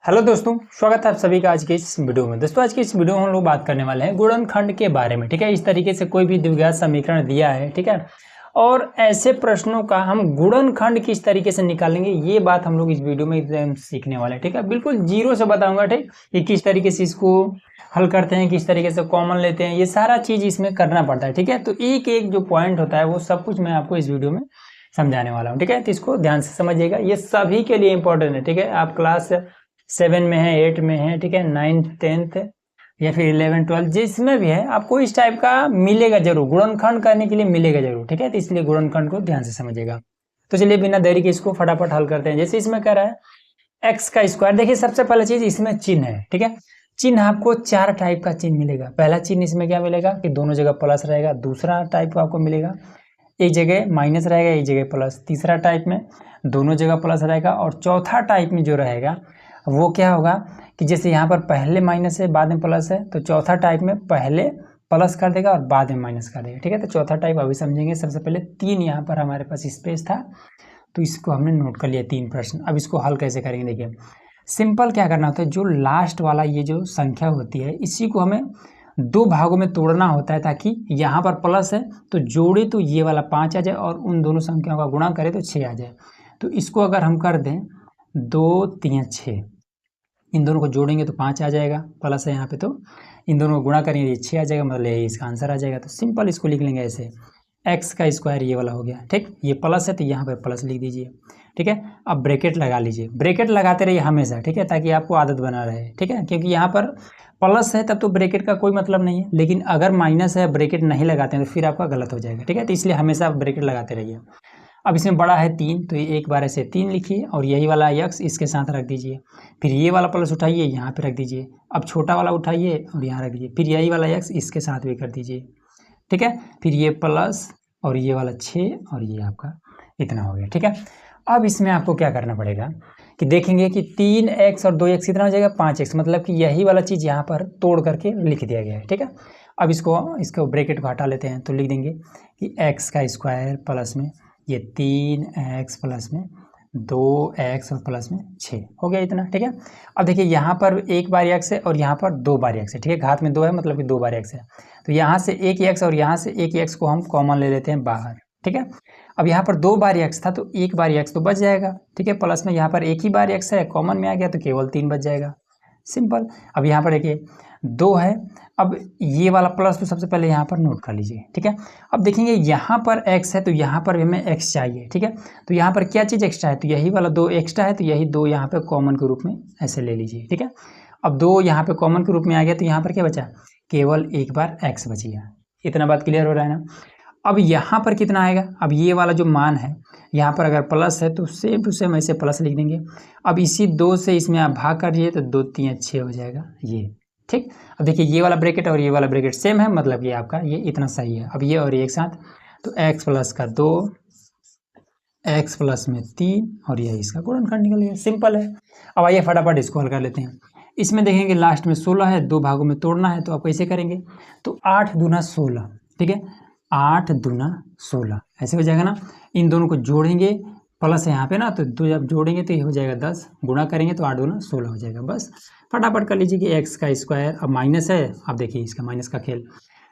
Hello दोस्तों, स्वागत है आप सभी का आज के इस वीडियो में। दोस्तों आज की इस वीडियो में हम लोग बात करने वाले हैं गुणनखंड के बारे में। ठीक है, इस तरीके से कोई भी द्विघात समीकरण दिया है, ठीक है, और ऐसे प्रश्नों का हम गुणनखंड किस तरीके से निकालेंगे, ये बात हम लोग इस वीडियो में एकदम सीखने वाले हैं। ठीक है, बिल्कुल जीरो से बताऊंगा, ठीक, कि किस तरीके से इसको हल करते हैं, किस तरीके से कॉमन लेते हैं, ये सारा चीज इसमें करना पड़ता है। ठीक है, तो एक एक जो पॉइंट होता है वो सब कुछ मैं आपको इस वीडियो में समझाने वाला हूँ। ठीक है, तो इसको ध्यान से समझिएगा, ये सभी के लिए इंपॉर्टेंट है। ठीक है, आप क्लास 7 में है, 8 में है, ठीक है, 9th 10th या फिर 11 12 जिसमें भी है, आपको इस टाइप का मिलेगा जरूर, गुणनखंड करने के लिए मिलेगा जरूर। ठीक है, तो इसलिए गुणनखंड को ध्यान से समझिएगा। तो चलिए बिना देरी के इसको फटाफट हल करते हैं। जैसे इसमें कह रहा है एक्स का स्क्वायर। देखिए सबसे पहला चीज इसमें चिन्ह है। ठीक है, चिन्ह आपको 4 टाइप का चिन्ह मिलेगा। पहला चिन्ह इसमें क्या मिलेगा कि दोनों जगह प्लस रहेगा। दूसरा टाइप आपको मिलेगा एक जगह माइनस रहेगा, एक जगह प्लस। तीसरा टाइप में दोनों जगह प्लस रहेगा। और चौथा टाइप में जो रहेगा वो क्या होगा कि जैसे यहाँ पर पहले माइनस है बाद में प्लस है, तो चौथा टाइप में पहले प्लस कर देगा और बाद में माइनस कर देगा। ठीक है, तो चौथा टाइप अभी समझेंगे। सबसे पहले 3 यहाँ पर हमारे पास स्पेस था, तो इसको हमने नोट कर लिया 3 प्रश्न। अब इसको हल कैसे करेंगे, देखिए सिंपल क्या करना होता है, जो लास्ट वाला ये जो संख्या होती है इसी को हमें 2 भागों में तोड़ना होता है, ताकि यहाँ पर प्लस है तो जोड़े तो ये वाला 5 आ जाए और उन दोनों संख्याओं का गुणा करें तो 6 आ जाए। तो इसको अगर हम कर दें 2 3 6, इन दोनों को जोड़ेंगे तो 5 आ जाएगा, प्लस है यहाँ पे, तो इन दोनों को गुणा करेंगे 6 आ जाएगा, मतलब ये इसका आंसर आ जाएगा। तो सिंपल इसको लिख लेंगे ऐसे, एक्स का स्क्वायर ये वाला हो गया। ठीक, ये प्लस है तो यहाँ पर प्लस लिख दीजिए। ठीक है, अब ब्रैकेट लगा लीजिए, ब्रैकेट लगाते रहिए हमेशा। ठीक है, ताकि आपको आदत बना रहे। ठीक है, क्योंकि यहाँ पर प्लस है तब तो ब्रैकेट का कोई मतलब नहीं है, लेकिन अगर माइनस है ब्रैकेट नहीं लगाते हैं तो फिर आपका गलत हो जाएगा। ठीक है, तो इसलिए हमेशा ब्रैकेट लगाते रहिए। अब इसमें बड़ा है 3, तो ये एक बार ऐसे 3 लिखिए और यही वाला यक्स इसके साथ रख दीजिए। फिर ये वाला प्लस उठाइए यहाँ पे रख दीजिए। अब छोटा वाला उठाइए और यहाँ रख दीजिए। फिर यही वाला यक्स इसके साथ भी कर दीजिए। ठीक है, फिर ये प्लस और ये वाला 6 और ये आपका इतना हो गया। ठीक है, अब इसमें आपको क्या करना पड़ेगा कि देखेंगे कि 3x और 2x कितना हो जाएगा 5x, मतलब कि यही वाला चीज़ यहाँ पर तोड़ करके लिख दिया गया है। ठीक है, अब इसको ब्रैकेट को हटा लेते हैं, तो लिख देंगे कि x का स्क्वायर प्लस में ये 3x प्लस में 2x और प्लस में 6 हो गया इतना। ठीक है, अब देखिए यहाँ पर एक बार x है और यहाँ पर 2 बार x है। ठीक है, घात में 2 है मतलब कि 2 बार x है, तो यहाँ से एक x और यहाँ से एक x को हम कॉमन ले लेते हैं बाहर। ठीक है, अब यहाँ पर 2 बार x था तो एक बार x तो बच जाएगा। ठीक है, प्लस में यहाँ पर एक ही बार x है, कॉमन में आ गया तो केवल 3 बच जाएगा, सिंपल। अब यहाँ पर देखिए 2 है, अब ये वाला प्लस तो सबसे पहले यहाँ पर नोट कर लीजिए। ठीक है, अब देखेंगे यहाँ पर x है तो यहाँ पर भी हमें x चाहिए। ठीक है, तो यहाँ पर क्या चीज़ एक्स्ट्रा है, तो यही वाला 2 एक्स्ट्रा है, तो यही 2 यहाँ पे कॉमन के रूप में ऐसे ले लीजिए। ठीक है, अब 2 यहाँ पे कॉमन के रूप में आ गया तो यहाँ पर क्या बचा, केवल एक बार x बच गया। इतना बात क्लियर हो रहा है ना। अब यहाँ पर कितना आएगा, अब ये वाला जो मान है यहाँ पर अगर प्लस है तो सेम टू सेम ऐसे प्लस लिख देंगे। अब इसी 2 से इसमें आप भाग कर दिए तो 2 3 6 हो जाएगा ये। ठीक, अब देखिए ये वाला ब्रैकेट और ये वाला ब्रैकेट सेम है, मतलब ये आपका ये इतना सही है। अब ये और ये एक साथ, तो x प्लस का 2, x प्लस में 3 और ये इसका गुणनखंड निकल गया, सिंपल है। अब आइए फटाफट इसको हल कर लेते हैं। इसमें देखेंगे लास्ट में 16 है, 2 भागों में तोड़ना है, तो आप कैसे करेंगे, तो 8 दूना 16। ठीक है, 8 दूना 16 ऐसे हो जाएगा ना। इन दोनों को जोड़ेंगे, प्लस है यहाँ पे ना, तो 2 जब जोड़ेंगे तो ये हो जाएगा 10, गुणा करेंगे तो 8 दूना 16 हो जाएगा। बस फटाफट कर लीजिए कि x का स्क्वायर, अब माइनस है, अब देखिए इसका माइनस का खेल।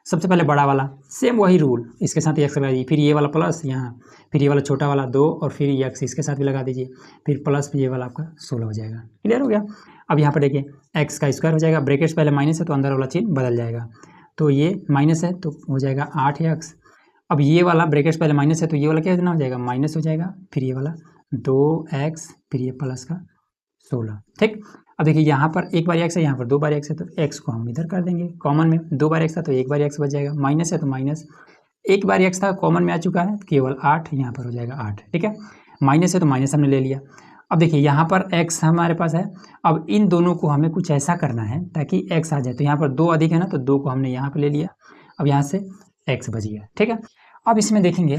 सबसे पहले बड़ा वाला सेम वही रूल, इसके साथ x लगा दीजिए, फिर ये वाला प्लस यहाँ, फिर ये वाला छोटा वाला 2 और फिर x इसके साथ भी लगा दीजिए, फिर प्लस ये वाला आपका 16 हो जाएगा। क्लियर हो गया। अब यहाँ पर देखिए x का स्क्वायर हो जाएगा, ब्रैकेट्स पहले माइनस है तो अंदर वाला चिन्ह बदल जाएगा, तो ये माइनस है तो हो जाएगा 8x। अब ये वाला ब्रैकेट्स पहले माइनस है तो ये वाला क्या कितना हो जाएगा, माइनस हो जाएगा, फिर ये वाला 2x, फिर ये प्लस का 16। ठीक, अब देखिए यहाँ पर एक बार x है, यहाँ पर 2 बार x है, तो x को हम इधर कर देंगे कॉमन में। 2 बार x था तो एक बार x बच जाएगा, माइनस है तो माइनस, एक बार x था कॉमन में आ चुका है, केवल 8 यहाँ पर हो जाएगा 8। ठीक है, माइनस है तो माइनस हमने ले लिया। अब देखिए यहाँ पर x हमारे पास है, अब इन दोनों को हमें कुछ ऐसा करना है ताकि x आ जाए, तो यहाँ पर 2 अधिक है ना, तो 2 को हमने यहाँ पर ले लिया, अब यहाँ से x बच गया। ठीक है, अब इसमें देखेंगे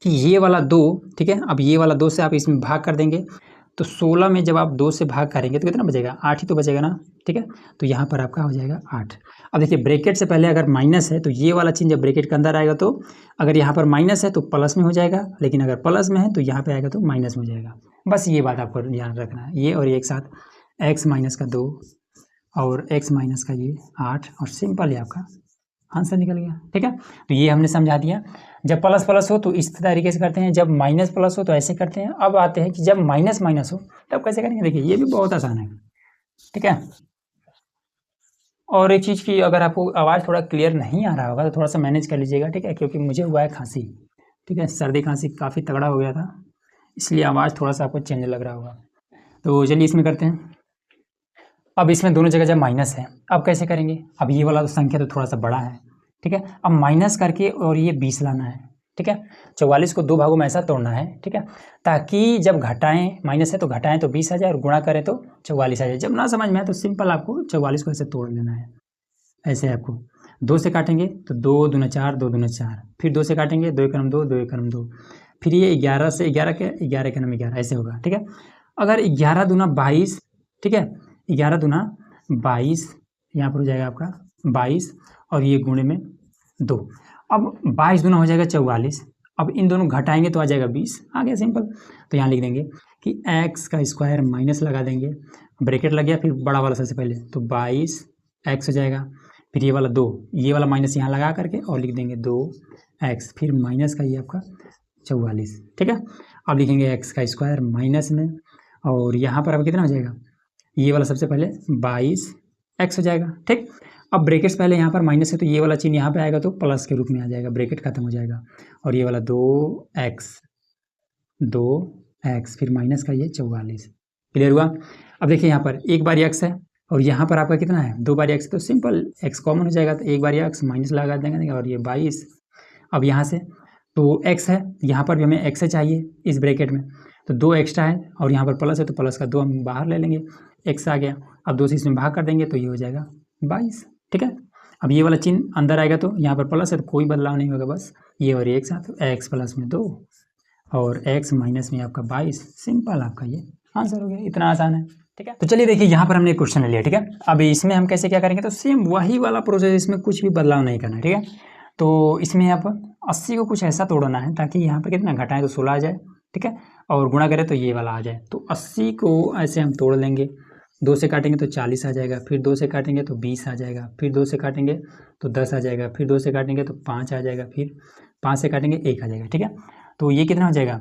कि ये वाला 2, ठीक है, अब ये वाला 2 से आप इसमें भाग कर देंगे, तो 16 में जब आप 2 से भाग करेंगे तो कितना बचेगा, 8 ही तो बचेगा ना। ठीक है, तो यहाँ पर आपका हो जाएगा 8। अब देखिए ब्रैकेट से पहले अगर माइनस है तो ये वाला चिन्ह जब ब्रैकेट के अंदर आएगा तो अगर यहाँ पर माइनस है तो प्लस में हो जाएगा, लेकिन अगर प्लस में है तो यहाँ पे आएगा तो माइनस में हो जाएगा। बस ये बात आपको ध्यान रखना है, ये और ये एक साथ एक्स माइनस का 2 और एक्स माइनस का ये 8 और सिंपल है आपका आंसर निकल गया। ठीक है, तो ये हमने समझा दिया। जब प्लस प्लस हो तो इस तरीके से करते हैं, जब माइनस प्लस हो तो ऐसे करते हैं। अब आते हैं कि जब माइनस माइनस हो तब कैसे करेंगे। देखिए ये भी बहुत आसान है। ठीक है, और एक चीज़ की अगर आपको आवाज़ थोड़ा क्लियर नहीं आ रहा होगा तो थोड़ा सा मैनेज कर लीजिएगा। ठीक है, क्योंकि मुझे हुआ है खांसी। ठीक है, सर्दी खांसी काफ़ी तगड़ा हो गया था, इसलिए आवाज़ थोड़ा सा आपको चेंज लग रहा होगा। तो चलिए इसमें करते हैं। अब इसमें दोनों जगह जब माइनस है, अब कैसे करेंगे। अब ये वाला तो संख्या तो थोड़ा सा बड़ा है। ठीक है, अब माइनस करके और ये 20 लाना है। ठीक है, 44 को 2 भागों में ऐसा तोड़ना है। ठीक है, ताकि जब घटाएं, माइनस है तो घटाएं तो 20 आ जाए और गुणा करें तो 44 आ जाए। जब ना समझ में आए तो सिंपल आपको 44 को ऐसे तोड़ लेना है। ऐसे आपको 2 से काटेंगे तो 2 दूना 4, 2 दूना 4, फिर 2 से काटेंगे 2 एकम 2, 2 एकम 2, फिर ये 11 से 11 के 11 एकम 11 ऐसे होगा। ठीक है, अगर 11 दूना 22, ठीक है, 11 दूना 22 यहाँ पर हो जाएगा आपका 22 और ये गुणे में 2। अब 22 दूना हो जाएगा 44। अब इन दोनों घटाएंगे तो आ जाएगा 20। आ गया सिंपल। तो यहाँ लिख देंगे कि एक्स का स्क्वायर माइनस लगा देंगे, ब्रैकेट लग गया, फिर बड़ा वाला सबसे पहले तो 22 एक्स हो जाएगा, फिर ये वाला 2, ये वाला माइनस यहाँ लगा करके और लिख देंगे 2 एक्स, फिर माइनस का ये आपका 44। ठीक है, अब लिखेंगे एक्स का स्क्वायर माइनस में, और यहाँ पर अब कितना हो जाएगा, ये वाला सबसे पहले 22 एक्स हो जाएगा। ठीक, अब ब्रैकेट्स पहले यहाँ पर माइनस है तो ये वाला चिन्ह यहाँ पे आएगा तो प्लस के रूप में आ जाएगा, ब्रैकेट खत्म हो जाएगा, और ये वाला 2x फिर माइनस का ये 44। क्लियर हुआ। अब देखिए यहाँ पर एक बार एक्स है और यहाँ पर आपका कितना है 2 बार एक्स, तो सिंपल एक्स कॉमन हो जाएगा, तो एक बार एक्स माइनस लगा देंगे और ये 22। अब यहाँ से तो एक्स है, यहाँ पर भी हमें एक्स चाहिए इस ब्रैकेट में, तो 2 एक्स्ट्रा है और यहाँ पर प्लस है तो प्लस का 2 हम बाहर ले लेंगे, एक्स आ गया। अब 2 से इसमें भाग कर देंगे तो ये हो जाएगा 22। ठीक है, अब ये वाला चिन्ह अंदर आएगा तो यहाँ पर प्लस है तो कोई बदलाव नहीं होगा, बस ये और ये एक साथ, एक्स प्लस में 2 और एक्स माइनस में आपका 22। सिंपल आपका ये आंसर हो गया, इतना आसान है। ठीक है, तो चलिए देखिए यहाँ पर हमने एक क्वेश्चन ले लिया। ठीक है, अब इसमें हम कैसे क्या करेंगे, तो सेम वही वाला प्रोसेस, इसमें कुछ भी बदलाव नहीं करना है। ठीक है, तो इसमें आप 80 को कुछ ऐसा तोड़ना है ताकि यहाँ पर कितना घटाएं तो 16 आ जाए। ठीक है, और गुणा करें तो ये वाला आ जाए। तो 80 को ऐसे हम तोड़ लेंगे, 2 से काटेंगे तो 40 आ जाएगा, फिर 2 से काटेंगे तो 20 आ जाएगा, फिर 2 से काटेंगे तो 10 आ जाएगा, फिर 2 से काटेंगे तो 5 आ जाएगा, फिर 5 से काटेंगे 1 आ जाएगा। ठीक है, तो ये कितना हो जाएगा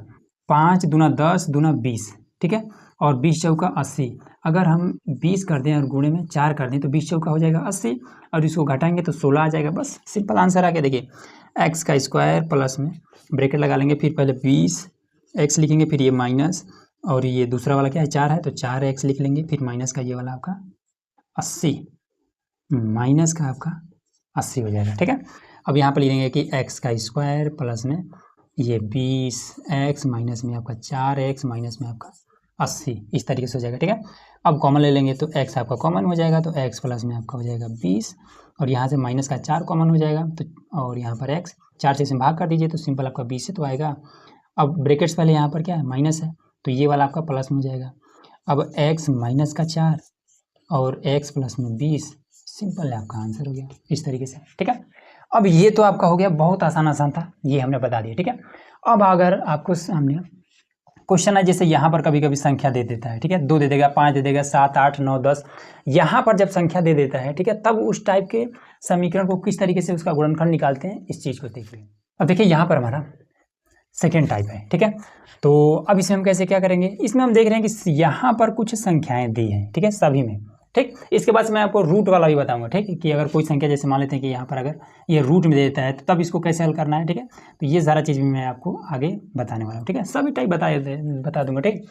5 दूना 10 दूना 20। ठीक है, और 20 चौका 80। अगर हम 20 कर दें और गुणे में 4 कर दें तो 20 चौका हो जाएगा 80, और इसको घटाएंगे तो 16 आ जाएगा। बस सिंपल आंसर आ गया। देखिए एक्स का स्क्वायर प्लस में ब्रैकेट लगा लेंगे, फिर पहले 20 एक्स लिखेंगे, फिर ये माइनस, और ये दूसरा वाला क्या है 4 है तो 4 एक्स लिख लेंगे, फिर माइनस का ये वाला आपका 80, माइनस का आपका 80 हो जाएगा। ठीक है, अब यहाँ पर लिखेंगे कि एक्स का स्क्वायर प्लस में ये 20 एक्स माइनस में आपका 4 एक्स माइनस में आपका 80, इस तरीके से हो जाएगा। ठीक है, अब कॉमन ले लेंगे तो एक्स आपका कॉमन हो जाएगा, तो एक्स प्लस में आपका हो जाएगा 20, और यहाँ से माइनस का 4 कॉमन हो जाएगा, तो और यहाँ पर एक्स 4 से इसमें भाग कर दीजिए तो सिंपल आपका 20 से तो आएगा। अब ब्रैकेट्स पहले यहाँ पर क्या है माइनस है तो ये वाला आपका प्लस में हो जाएगा। अब एक्स माइनस का 4 और एक्स प्लस में 20, सिंपल है आपका आंसर हो गया इस तरीके से। ठीक है, अब ये तो आपका हो गया, बहुत आसान था, ये हमने बता दिया। ठीक है, अब अगर आपको सामने क्वेश्चन है जैसे यहाँ पर कभी कभी संख्या दे देता है, ठीक है, 2 दे देगा, 5 दे देगा, 7 8 9 10, यहाँ पर जब संख्या दे देता है, ठीक है, तब उस टाइप के समीकरण को किस तरीके से उसका गुणनखंड निकालते हैं, इस चीज़ को देखिए। अब देखिए यहाँ पर हमारा सेकेंड टाइप है। ठीक है, तो अब इसमें हम कैसे क्या करेंगे, इसमें हम देख रहे हैं कि यहाँ पर कुछ संख्याएं दी हैं। ठीक है, सभी में। ठीक, इसके बाद मैं आपको रूट वाला भी बताऊंगा। ठीक है, कि अगर कोई संख्या जैसे मान लेते हैं कि यहाँ पर अगर ये रूट में देता है तो तब इसको कैसे हल करना है। ठीक है, तो ये सारा चीज़ भी मैं आपको आगे बताने वाला हूँ। ठीक है, सभी टाइप बता दूंगा। ठीक,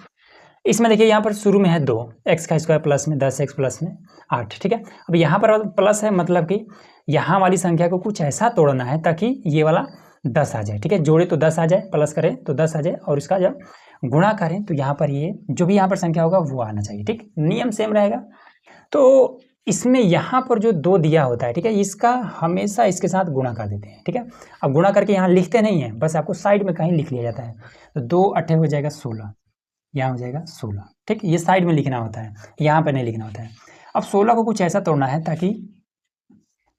इसमें देखिए यहाँ पर शुरू में है 2 एक्स का स्क्वायर प्लस में 10 एक्स प्लस में 8। ठीक है, अब यहाँ पर प्लस है, मतलब कि यहाँ वाली संख्या को कुछ ऐसा तोड़ना है ताकि ये वाला 10 आ जाए। ठीक है, जोड़े तो 10 आ जाए, प्लस करें तो 10 आ जाए, और इसका जब गुणा करें तो यहाँ पर ये जो भी यहाँ पर संख्या होगा वो आना चाहिए। ठीक, नियम सेम रहेगा। तो इसमें यहाँ पर जो 2 दिया होता है, ठीक है, इसका हमेशा इसके साथ गुणा कर देते हैं। ठीक है, अब गुणा करके यहाँ लिखते नहीं है, बस आपको साइड में कहीं लिख लिया जाता है। तो 2 8 हो जाएगा 16, यहाँ हो जाएगा 16। ठीक, ये साइड में लिखना होता है, यहाँ पर नहीं लिखना होता है। अब 16 को कुछ ऐसा तोड़ना है ताकि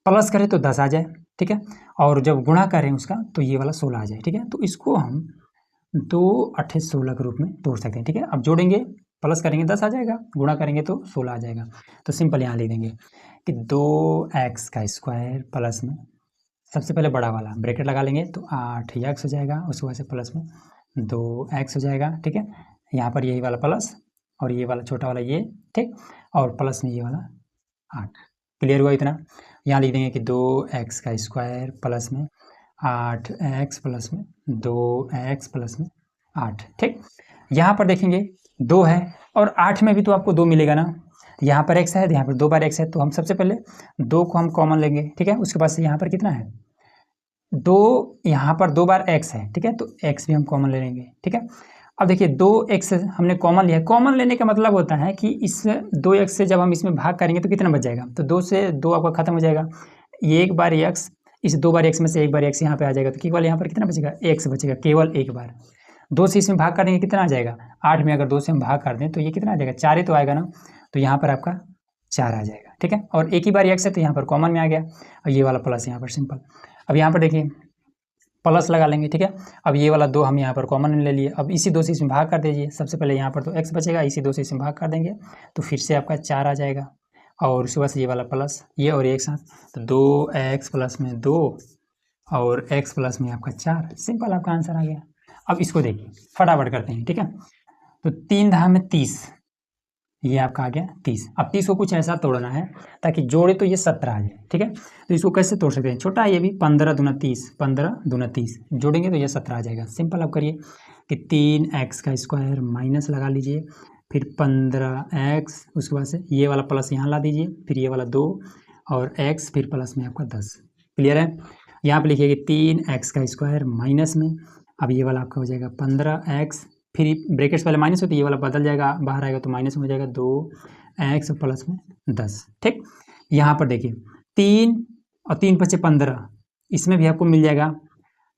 प्लस करें तो 10 आ जाए। ठीक है, और जब गुणा करें उसका तो ये वाला 16 आ जाए। ठीक है, तो इसको हम 2 8 16 के रूप में तोड़ सकते हैं। ठीक है, अब जोड़ेंगे प्लस करेंगे 10 आ जाएगा, गुणा करेंगे तो 16 आ जाएगा। तो सिंपल यहाँ लिख देंगे कि 2x का स्क्वायर प्लस में सबसे पहले बड़ा वाला ब्रैकेट लगा लेंगे तो 8x हो जाएगा, उसके बाद से प्लस में 2x हो जाएगा। ठीक है, यहाँ पर यही वाला प्लस और ये वाला छोटा वाला ये, ठीक, और प्लस में ये वाला 8। क्लियर हुआ इतना? यहाँ लिख देंगे कि 2x का स्क्वायर प्लस में 8x प्लस में 2x प्लस में 8। ठीक, यहाँ पर देखेंगे 2 है और 8 में भी तो आपको 2 मिलेगा ना, यहाँ पर x है, यहाँ पर 2 बार x है, तो हम सबसे पहले 2 को हम कॉमन लेंगे। ठीक है, उसके बाद से यहाँ पर कितना है 2, यहाँ पर 2 बार x है। ठीक है, तो x भी हम कॉमन ले लेंगे। ठीक है, अब देखिए 2x हमने कॉमन लिया है। कॉमन लेने का मतलब होता है कि इस 2x से जब हम इसमें भाग करेंगे तो कितना बच जाएगा, तो 2 से 2 आपका खत्म हो जाएगा, ये एक बार x, इस 2 बार x में से एक बार x यहाँ पे आ जाएगा, तो केवल यहाँ पर कितना बचेगा, x बचेगा केवल एक बार। 2 से इसमें भाग कर देंगे कितना आ जाएगा, 8 में अगर 2 से हम भाग कर दें तो ये कितना आ जाएगा, 4 ही तो आएगा ना, तो यहाँ पर आपका 4 आ जाएगा। ठीक है, और एक ही बार x है तो यहाँ पर कॉमन में आ गया, और ये वाला प्लस यहाँ पर सिंपल। अब यहाँ पर देखिए प्लस लगा लेंगे। ठीक है, अब ये वाला 2 हम यहाँ पर कॉमन ले लिए, अब इसी 2 से इसमें भाग कर दीजिए। सबसे पहले यहाँ पर तो x बचेगा, इसी 2 से इसमें भाग कर देंगे तो फिर से आपका 4 आ जाएगा, और उसके बाद से ये वाला प्लस, ये और एक साथ, तो 2x प्लस में 2 और x प्लस में आपका 4। सिंपल आपका आंसर आ गया। अब इसको देखिए फटाफट करते हैं। ठीक है, तो 3 धाम में 30, ये आपका आ गया 30। अब 30 को कुछ ऐसा तोड़ना है ताकि जोड़े तो ये 17 आ जाए। ठीक है, तो इसको कैसे तोड़ सकते हैं, छोटा है ये भी, 15 दूना 30, 15 दूना 30, जोड़ेंगे तो ये 17 आ जाएगा। सिंपल आप करिए कि 3x का स्क्वायर माइनस लगा लीजिए, फिर 15x, उसके बाद से ये वाला प्लस यहाँ ला दीजिए, फिर ये वाला 2 और x, फिर प्लस में आपका 10। क्लियर है? यहाँ पर लिखिए कि 3x का स्क्वायर माइनस में, अब ये वाला आपका हो जाएगा 15x, फिर ब्रैकेट्स पहले माइनस होती है, ये वाला बदल जाएगा, बाहर आएगा तो माइनस में हो जाएगा 2x प्लस में 10। ठीक, यहाँ पर देखिए 3 और 3 पचे 15, इसमें भी आपको मिल जाएगा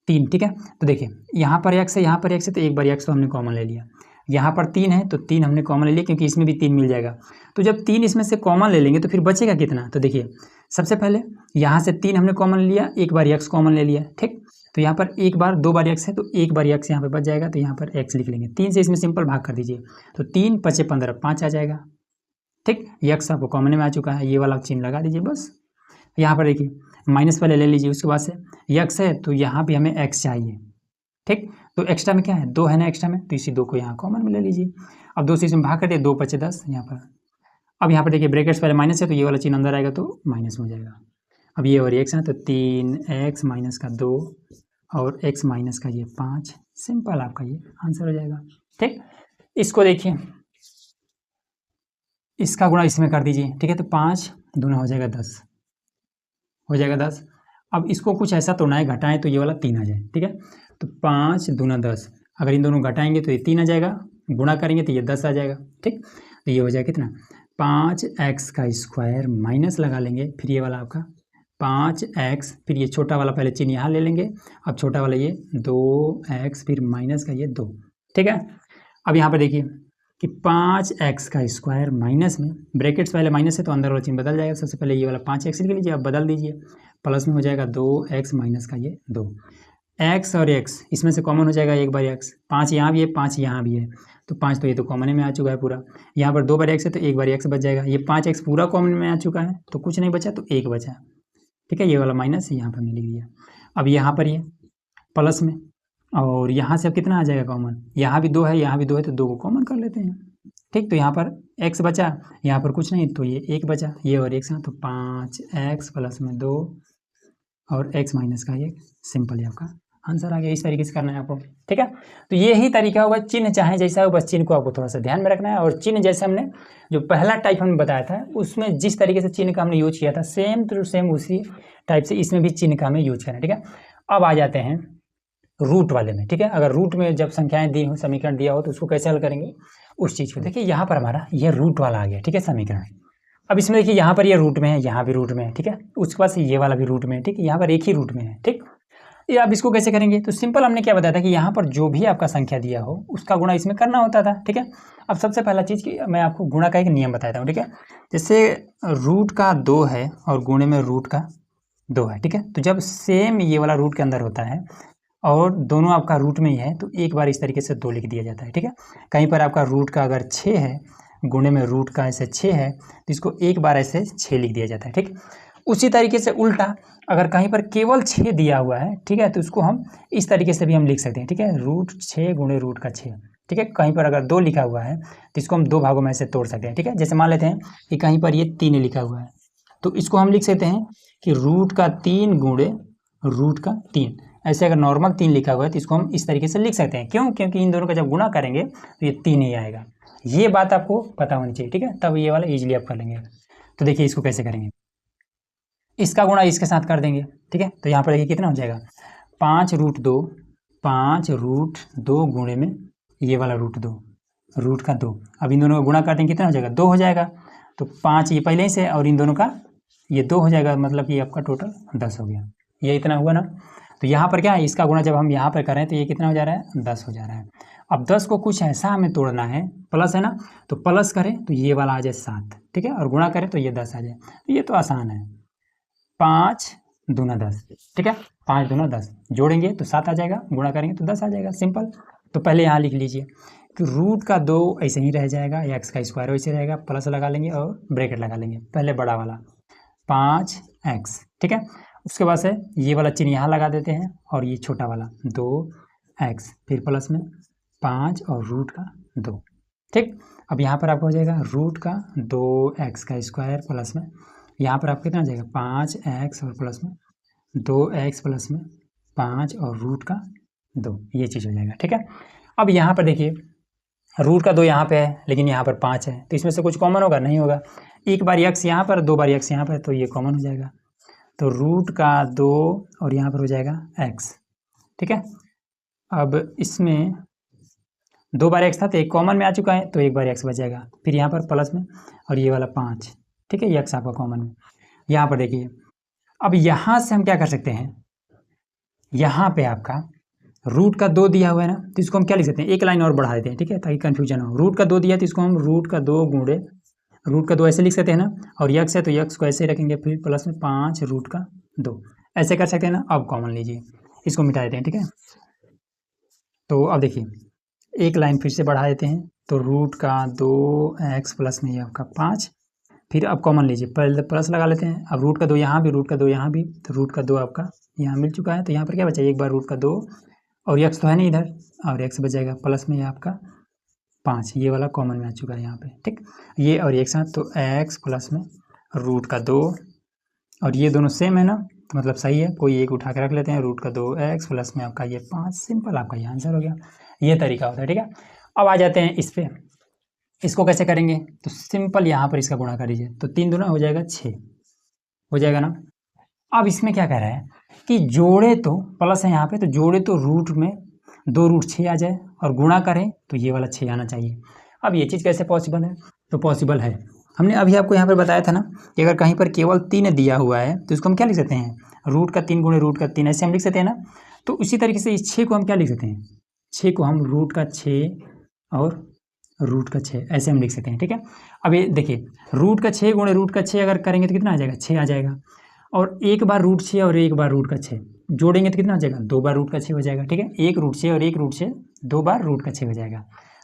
3। ठीक है, तो देखिए यहाँ पर x है, यहाँ पर x है, तो एक बार x तो हमने कॉमन ले लिया, यहाँ पर 3 है तो 3 हमने कॉमन ले लिया क्योंकि इसमें भी 3 मिल जाएगा। तो जब 3 इसमें से कॉमन ले लेंगे तो फिर बचेगा कितना, तो देखिए सबसे पहले यहाँ से 3 हमने कॉमन लिया, एक बार x कॉमन ले लिया। ठीक, तो यहाँ पर एक बार 2 बार x है तो एक बार x यहाँ पर बच जाएगा, तो यहाँ पर x लिख लेंगे। 3 से इसमें सिंपल भाग कर दीजिए, तो 3 पचे 15, 5 आ जाएगा। ठीक, x आपको कॉमन में आ चुका है, ये वाला चिन्ह लगा दीजिए बस। यहाँ पर देखिए माइनस पहले ले लीजिए, उसके बाद से x है तो यहाँ भी हमें x चाहिए। ठीक, तो एक्स्ट्रा में क्या है, 2 है ना एक्स्ट्रा में, तो इसी 2 को यहाँ कॉमन में ले लीजिए। अब 2 से इसमें भाग कर दिए, 2 पचे 10 यहाँ पर। अब यहाँ पर देखिए ब्रैकेट्स पहले माइनस है तो ये वाला चिन्ह अंदर आएगा तो माइनस हो जाएगा। अब ये और x है तो 3x माइनस का 2 और x माइनस का ये 5। सिंपल आपका ये आंसर हो जाएगा। ठीक, इसको देखिए, इसका गुणा इसमें कर दीजिए। ठीक है, तो 5 दूना हो जाएगा 10, हो जाएगा 10। अब इसको कुछ ऐसा तोड़ना है, घटाएं तो ये वाला 3 आ जाए। ठीक है, तो 5 दूना 10, अगर इन दोनों घटाएंगे तो ये 3 आ जाएगा, गुणा करेंगे तो ये 10 आ जाएगा। ठीक, तो ये हो जाएगा कितना, 5x का स्क्वायर माइनस लगा लेंगे, फिर ये वाला आपका 5x, फिर ये छोटा वाला पहले चिन्ह यहाँ ले लेंगे, अब छोटा वाला ये 2x, फिर माइनस का ये 2। ठीक है, अब यहाँ पर देखिए कि 5x का स्क्वायर माइनस में, ब्रैकेट्स पहले माइनस है तो अंदर वाला चिन्ह बदल जाएगा। सबसे पहले ये वाला 5x लिख लीजिए, अब बदल दीजिए, प्लस में हो जाएगा 2x माइनस का ये 2। x और x इसमें से कॉमन हो जाएगा, एक बार x, 5 यहाँ भी है 5 यहाँ भी है, तो 5 तो ये तो कॉमन में आ चुका है पूरा। यहाँ पर 2 बार x है तो एक बार x बच जाएगा, ये 5x पूरा कॉमन में आ चुका है तो कुछ नहीं बचा तो 1 बचा। ठीक है, ये वाला माइनस यहाँ पर हमने लिख दिया। अब यहाँ पर ये प्लस में, और यहाँ से अब कितना आ जाएगा कॉमन, यहाँ भी 2 है, यहाँ भी 2 है, तो 2 को कॉमन कर लेते हैं। ठीक, तो यहाँ पर x बचा, यहाँ पर कुछ नहीं तो ये 1 बचा, ये और एक साथ, तो 5x प्लस में 2 और x माइनस का 1। सिंपल ही आपका आंसर आ गया। इस तरीके से करना है आपको। ठीक है, तो ये ही तरीका होगा, चिन्ह चाहे जैसा हो, बस चिन्ह को आपको थोड़ा सा ध्यान में रखना है। और चिन्ह जैसे हमने जो पहला टाइप हमने बताया था उसमें जिस तरीके से चिन्ह का हमने यूज किया था, सेम टू सेम उसी टाइप से इसमें भी चिन्ह का हमें यूज करना है। ठीक है, अब आ जाते हैं रूट वाले में। ठीक है, अगर रूट में जब संख्याएं दी हो, समीकरण दिया हो, तो उसको कैसे हल करेंगे उस चीज़ को। देखिए यहाँ पर हमारा ये रूट वाला आ गया। ठीक है, समीकरण। अब इसमें देखिए यहाँ पर ये रूट में है, यहाँ भी रूट में है। ठीक है, उसके बाद से ये वाला भी रूट में है। ठीक है, यहाँ पर एक ही रूट में है। ठीक, ये आप इसको कैसे करेंगे, तो सिंपल हमने क्या बताया था कि यहाँ पर जो भी आपका संख्या दिया हो उसका गुणा इसमें करना होता था। ठीक है, अब सबसे पहला चीज़ कि मैं आपको गुणा का एक नियम बताता हूँ। ठीक है, जैसे रूट का 2 है और गुणे में रूट का 2 है। ठीक है, तो जब सेम ये वाला रूट के अंदर होता है और दोनों आपका रूट में ही है तो एक बार इस तरीके से 2 लिख दिया जाता है, ठीक है। कहीं पर आपका रूट का अगर 6 है, गुणे में रूट का ऐसे 6 है तो इसको एक बार ऐसे 6 लिख दिया जाता है, ठीक। उसी तरीके से उल्टा अगर कहीं पर केवल 6 दिया हुआ है, ठीक है, तो इसको हम इस तरीके से भी हम लिख सकते हैं, ठीक है, रूट 6 गुणे रूट का 6, ठीक है। कहीं पर अगर 2 लिखा हुआ है तो इसको हम 2 भागों में ऐसे तोड़ सकते हैं, ठीक है। जैसे मान लेते हैं कि कहीं पर ये 3 लिखा हुआ है तो इसको हम लिख सकते हैं कि रूट का 3 गुणे रूट का 3। ऐसे अगर नॉर्मल 3 लिखा हुआ है तो इसको हम इस तरीके से लिख सकते हैं। क्यों? क्योंकि इन दोनों का जब गुणा करेंगे तो ये 3 ही आएगा। ये बात आपको पता होनी चाहिए, ठीक है, तब ये वाला ईजिली आप कर लेंगे। तो देखिए इसको कैसे करेंगे, इसका गुणा इसके साथ कर देंगे, ठीक है। तो यहाँ पर देखिए कितना हो जाएगा, 5√2, 5√2 गुणे में ये वाला √2, रूट का 2। अब इन दोनों का गुणा कर देंगे, कितना हो जाएगा, 2 हो जाएगा। तो 5 ये पहले ही से और इन दोनों का ये 2 हो जाएगा, मतलब कि आपका टोटल 10 हो गया। ये इतना हुआ ना। तो यहाँ पर क्या है, इसका गुणा जब हम यहाँ पर करें तो ये कितना हो जा रहा है, 10 हो जा रहा है। अब 10 को कुछ ऐसा हमें तोड़ना है, प्लस है ना, तो प्लस करें तो ये वाला आ जाए 7, ठीक है, और गुणा करें तो ये 10 आ जाए। तो ये तो आसान है, 5 दूना 10, ठीक है, 5 दूना 10, जोड़ेंगे तो 7 आ जाएगा, गुणा करेंगे तो 10 आ जाएगा, सिंपल। तो पहले यहाँ लिख लीजिए कि रूट का 2 ऐसे ही रह जाएगा, एक्स का स्क्वायर वैसे रहेगा, प्लस लगा लेंगे और ब्रैकेट लगा लेंगे, पहले बड़ा वाला 5x, ठीक है। उसके बाद से ये वाला चिन्ह यहाँ लगा देते हैं और ये छोटा वाला 2x, फिर प्लस में 5 और रूट का 2, ठीक। अब यहाँ पर आपका हो जाएगा रूट का 2x का स्क्वायर प्लस में यहाँ पर आपको कितना आ जाएगा, 5x और प्लस में 2x प्लस में 5 और रूट का 2, ये चीज़ हो जाएगा, ठीक है। अब यहाँ पर देखिए रूट का 2 यहाँ पे है लेकिन यहाँ पर 5 है, तो इसमें से कुछ कॉमन होगा, नहीं होगा। एक बार x यहाँ पर, 2 बार x यहाँ पर, तो ये कॉमन हो जाएगा। तो रूट का 2 और यहाँ पर हो जाएगा x, ठीक है। अब इसमें 2 बार x था तो एक कॉमन में आ चुका है तो एक बार x बच जाएगा, फिर यहाँ पर प्लस में और ये वाला 5, ठीक है, ये x आपका कॉमन में। यहाँ पर देखिए अब यहाँ से हम क्या कर सकते हैं, यहाँ पे आपका रूट का 2 दिया हुआ है ना, तो इसको हम क्या लिख सकते हैं, एक लाइन और बढ़ा देते हैं, ठीक है, ताकि कन्फ्यूजन हो। रूट का 2 दिया तो इसको हम रूट का 2 गुणे रूट का 2 ऐसे लिख सकते हैं ना, और यक्स है तो यक्स को ऐसे रखेंगे, फिर प्लस में 5 रूट का 2 ऐसे कर सकते हैं ना। अब कॉमन लीजिए, इसको मिटा देते हैं, ठीक है। तो अब देखिए एक लाइन फिर से बढ़ा देते हैं, तो रूट का 2x प्लस में ये आपका 5, फिर अब कॉमन लीजिए, पहले प्लस लगा लेते हैं। अब रूट का 2 यहाँ भी, रूट का 2 यहाँ भी, तो रूट का 2 आपका यहाँ मिल चुका है, तो यहाँ पर क्या बचा, एक बार रूट का 2 और x तो है नहीं इधर, और x बच जाएगा प्लस में ये आपका 5, ये वाला कॉमन में आ चुका है यहाँ पे, ठीक। ये और एक साथ, तो x प्लस में रूट का 2 और ये दोनों सेम है ना, मतलब सही है, कोई एक उठा के रख लेते हैं, रूट का 2x प्लस में आपका ये 5, सिंपल आपका ये आंसर हो गया। ये तरीका होता है, ठीक है। अब आ जाते हैं इस पे, इसको कैसे करेंगे, तो सिंपल यहाँ पर इसका गुणा कर लीजिए, तो 3 दूना हो जाएगा 6 हो जाएगा ना। अब इसमें क्या कह रहा है कि जोड़े तो प्लस है यहाँ पे, तो जोड़े तो रूट में 2√6 आ जाए और गुणा करें तो ये वाला 6 आना चाहिए। अब ये चीज़ कैसे पॉसिबल है, तो पॉसिबल है, हमने अभी आपको यहाँ पर बताया था ना कि अगर कहीं पर केवल 3 दिया हुआ है तो इसको हम क्या लिख सकते हैं, रूट का 3 गुणे रूट का 3 ऐसे हम लिख सकते हैं ना। तो उसी तरीके से इस 6 को हम क्या लिख सकते हैं, 6 को हम रूट का 6 और रूट का 6 ऐसे हम लिख सकते हैं, ठीक है। अब ये देखिए रूट का 6 गुणे रूट का 6 अगर करेंगे तो कितना आ जाएगा, 6 आ जाएगा, और एक बार रूट 6 और एक बार रूट का 6 जोड़ेंगे तो कितना आ जाएगा, 2 बार रूट का 6 हो जाएगा, ठीक है। एक रूट 6 और एक रूट 6, 2 बार रूट का 6 हो जाएगा।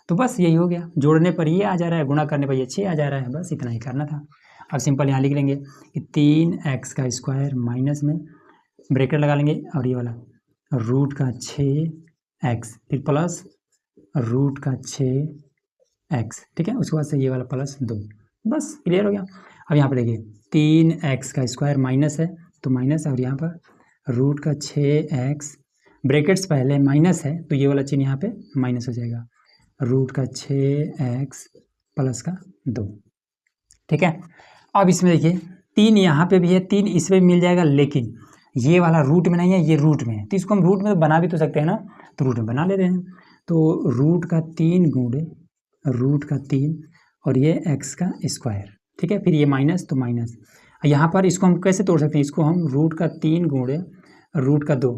तो बस यही हो गया, जोड़ने पर ये आ जा रहा है, गुणा करने पर ये 6 आ जा रहा है, बस इतना ही करना था। अब सिंपल यहाँ लिख लेंगे कि 3x का स्क्वायर माइनस में ब्रैकेट लगा लेंगे और ये वाला रूट का 6x, फिर प्लस रूट का 6x, ठीक है। उसके बाद से ये वाला प्लस 2, बस क्लियर हो गया। अब यहाँ पर देखिए 3x का स्क्वायर माइनस है तो माइनस, और यहाँ पर रूट का 6x ब्रैकेट्स पहले माइनस है तो ये वाला चिन्ह यहाँ पे माइनस हो जाएगा, रूट का 6x प्लस का 2, ठीक है। अब इसमें देखिए 3 यहाँ पे भी है, 3 इसमें भी मिल जाएगा, लेकिन ये वाला रूट में नहीं है, ये रूट में है, तो इसको हम रूट में तो बना भी तो सकते हैं ना, तो रूट में बना लेते हैं। तो रूट का 3 गुणे रूट का 3 और ये x का स्क्वायर, ठीक है, फिर ये माइनस तो माइनस, यहाँ पर इसको हम कैसे तोड़ सकते हैं, इसको हम रूट का 3 गुणे रूट का 2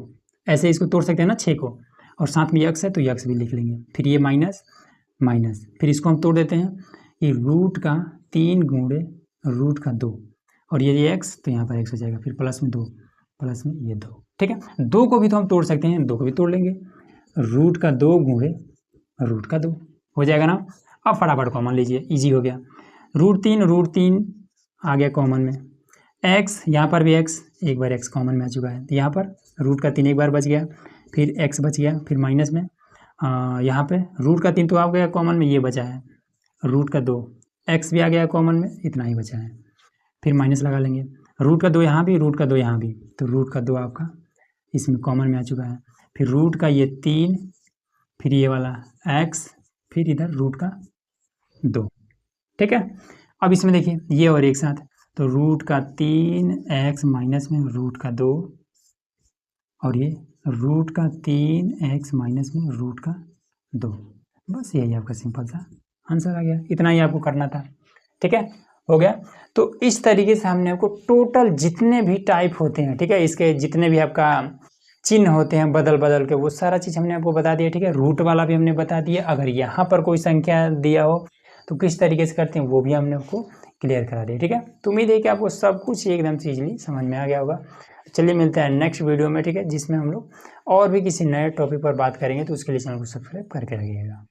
ऐसे इसको तोड़ सकते हैं ना 6 को, और साथ में x है तो x भी लिख लेंगे, फिर ये माइनस माइनस, फिर इसको हम तोड़ देते हैं, ये रूट का 3 गुणे रूट का 2 और ये x तो यहाँ पर x हो जाएगा, फिर प्लस में 2 प्लस में ये 2, ठीक है। 2 को भी तो हम तोड़ सकते हैं, 2 को भी तोड़ लेंगे। रूट का 2 गुणे रूट का 2 हो जाएगा ना। अब फटाफट कॉमन लीजिए, इजी हो गया। रूट 3 आ गया कॉमन में। एक्स, यहाँ पर भी एक्स, एक बार एक्स कॉमन में आ चुका है, तो यहाँ पर रूट का 3 एक बार बच गया, फिर एक्स बच गया, फिर माइनस में यहाँ पे रूट का 3 तो आ गया कॉमन में, ये बचा है रूट का 2, एक्स भी आ गया कॉमन में, इतना ही बचा है, फिर माइनस लगा लेंगे। रूट का 2 यहाँ भी, रूट का 2 यहाँ भी, तो रूट का 2 आपका इसमें कॉमन में आ चुका है। फिर रूट का ये 3, फिर ये वाला एक्स, फिर इधर रूट का 2, ठीक है। अब इसमें देखिए ये और एक साथ, तो रूट का 3 एक्स माइनस में रूट का 2, और ये रूट का 3 एक्स माइनस में रूट का 2। बस यही आपका सिंपल सा आंसर आ गया, इतना ही आपको करना था, ठीक है, हो गया। तो इस तरीके से हमने आपको टोटल जितने भी टाइप होते हैं, ठीक है, इसके जितने भी आपका चिन्ह होते हैं बदल बदल के, वो सारा चीज़ हमने आपको बता दिया, ठीक है। रूट वाला भी हमने बता दिया, अगर यहाँ पर कोई संख्या दिया हो तो किस तरीके से करते हैं वो भी हमने आपको क्लियर करा दिया, ठीक है। तो उम्मीद है कि आपको सब कुछ एकदम से ईजिली समझ में आ गया होगा। चलिए मिलते हैं नेक्स्ट वीडियो में, ठीक है, जिसमें हम लोग और भी किसी नए टॉपिक पर बात करेंगे, तो उसके लिए चैनल को सब्सक्राइब करके रखिएगा।